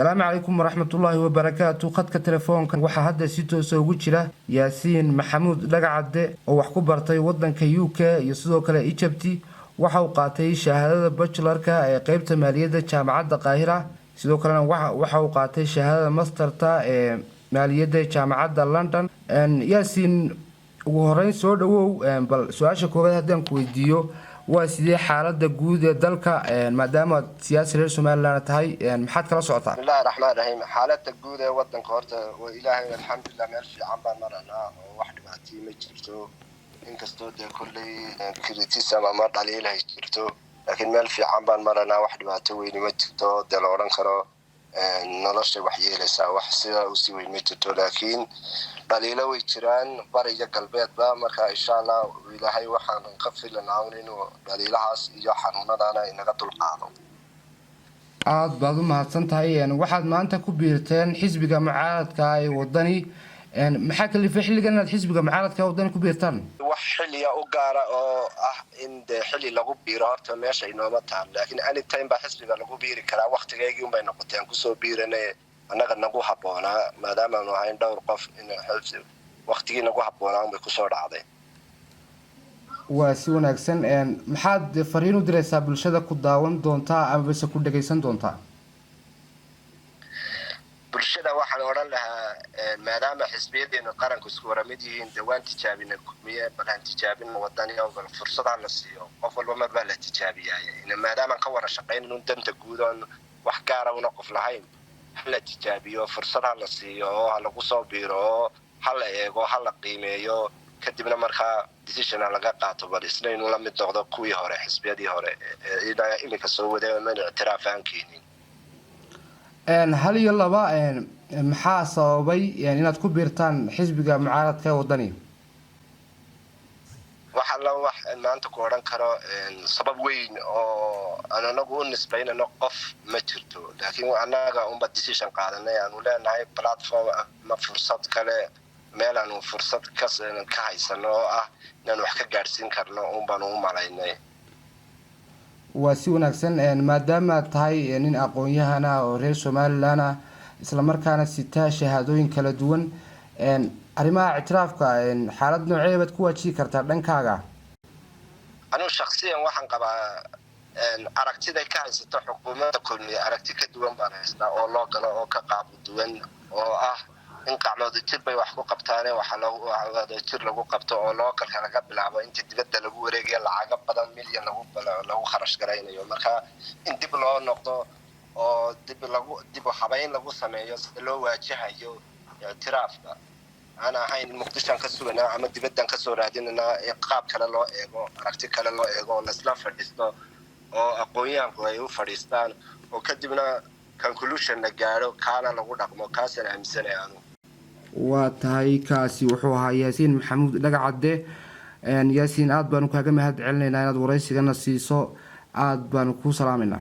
السلام عليكم ورحمة الله وبركاته. خدك تلفونك waxaa hadda si toos ah ugu jira Yaasiin Maxamuud Dhagacade oo wax ku bartay wadanka UK iyo sidoo kale Egypt. Waxa uu qaatay shahaadada bachelorka ee qaybta maaliyadda jaamacadda Qaahira, sidoo kalena waxa uu qaatay shahaadada masterta ee maaliyadda jaamacadda London. Yaasiin, ugu horeyn soo dhawow, bal su'aasha koowaad haddaan ku weydiiyo waa sidee xaaladda guud ee dalka maadaama siyaasi reer Somaliland tahay, maxaad kala socotaa? bismillaahi raxmaani raxiim. xaaladda guud ee wadanka horta waa ilaahay alxamdulilah meel fiican baan maranaa oo wax dhibaato ma jirto, inkastoo dee kolley criticism ama dhaliil ay jirto, laakiin meel fiican baan maranaa, wax dhibaato weyn ma jirto dee la odhan karo nolosha wax yeelaysaa wax sidaa u sii weyn ma jirto, laakiin dhaliilo way jiraan bariga galbeedba. marka insha allah ilaahay waxaan ka filanaa inuu dhaliilahaas iyo xanuunadana inaga dulqaado. aad baad u mahadsan tahay. waxaad maanta ku biirteen xisbiga mucaaradka ee wadani. maxaa kalifay xilligan inaad xisbiga mucaaradka ee wadani ku biirtaan? wax xilliya u gaara oo ah in dee xilli lagu biiro horta meesha inooma taal, laakiin anytime baa xisbiga lagu biiri karaa. waqtigeygii unbay noqotay aan kusoo biiranay annaga nagu habboonaa, maadaama aanu ahayn dhowr qof in waqtigii nagu habboonaa unbay kusoo dhacday. waa si wanaagsan. maxaad fariin u diraysaa bulshada ku daawan doontaa ama base ku dhagaysan doontaa? bulshada waxaan odhan lahaa maadaama xisbiyadeenu qaranku isku waramid yihiin dee waan tijaabina kulmiye, bal aan tijaabina wadani oo bal fursadaha la siiyo. qof walba mar baa la tijaabiyaay, maadaama ka wada shaqayn inuu danta guud oon wax gaara una qof lahayn, hala tijaabiyo, fursad ha la siiyo oo ha lagu soo biiro oo ha la eego, ha la qiimeeyo, kadibna markaa decision laga qaato bal isna inuu la mid noqdo kuwii hore, xisbiyadii hore ee iminka soo waday man ictiraaf aan keenin. hal iyo laba, maxaa sababay inaad ku biirtaan xisbiga mucaaradka ee wadani? waxa la wax maanta ku odhan karo sabab weyn oo aan anagu u nisbaynano qof ma jirto, laakiin annaga unba decision qaadanay aanu leenahay platform ama fursad kale, meel aanu fursad ka haysano oo ah inaan wax ka gaadhsiin karno unbaanu u malaynay. waa si wanaagsan. maadaama tahay nin aqoon-yahana oo reer Somaliland ah isla markaana sitaa shahaadooyin kala duwan, arrimaha ictiraafka xaalad noocee baad ku waajihi kartaa dhankaaga? anigu shakhsiyan waxaan qabaa aragtida ka haysato xukuumadda kulmiye aragti ka duwan baan haystaa oo loo galo oo ka qaab duwan, oo ah in qacmooda jir bay wax ku qabtaane waxa wada jir lagu qabto oo loo kalka laga bilaabo inta dibadda lagu wareegayo lacaga badan milyan lagu kharash garaynayo. marka in dib loo noqdo oo dib habayn lagu sameeyo sida loo waajahayo ictiraafka, aan ahayn muqdishoan ka suganaa ama dibaddan ka soo raadinanaa, qaab kale loo eego, aragti kale loo eego, laisla fadhiisto oo aqoon-yahanku ay u fadhiistaan oo kadibna conclusion la gaadho, kaana lagu dhaqmo. kaasaan aaminsanay anu. waa tahay, kaasi wuxuu ahaa Yaasiin Maxamuud Dhagacade. Yaasiin, aad baanu kaaga mahad celinaynaa inaad waraysigana siiso, aad baanu kuu salaamayna.